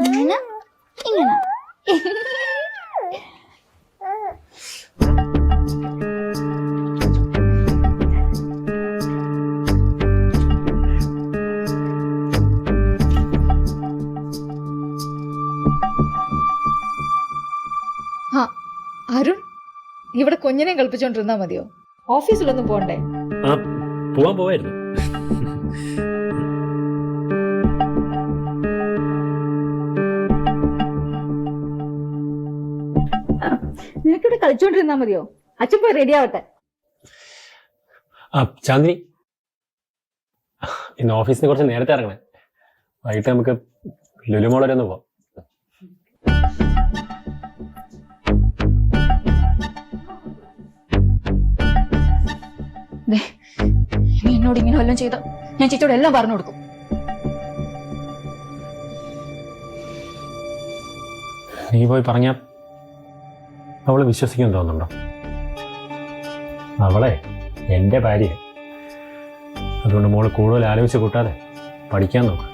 ഇങ്ങനെ ഇങ്ങനെ. അരുൺ, ഇവിടെ കുഞ്ഞിനെ കളിപ്പിച്ചോണ്ടിരുന്നാ മതിയോ? ഓഫീസിലൊന്നും പോണ്ടേ? പോവായിരുന്നു. നിനക്കിവിടെ കളിച്ചോണ്ടിരുന്നാ മതിയോ? അച്ഛൻ പോയി റെഡി ആവട്ടെ. ചാന്ദിനി, ഇന്ന് ഓഫീസിൽ നിന്ന് കുറച്ച് നേരത്തെ ഇറങ്ങണേ. വൈകിട്ട് നമുക്ക് ലുലുമോൾ വരെ ഒന്ന് പോവാം. നീ എന്നോട് ഇങ്ങനെ വല്ലതും ചെയ്ത ഞാൻ ചേച്ചിയോട് എല്ലാം പറഞ്ഞു കൊടുക്കും. നീ പോയി പറഞ്ഞ അവള് വിശ്വസിക്കാൻ തോന്നുന്നുണ്ടോ? അവളെ എൻ്റെ ഭാര്യ. അതുകൊണ്ട് മോള് കൂടുതൽ ആലോചിച്ച് കൂട്ടാതെ പഠിക്കാൻ നോക്ക്.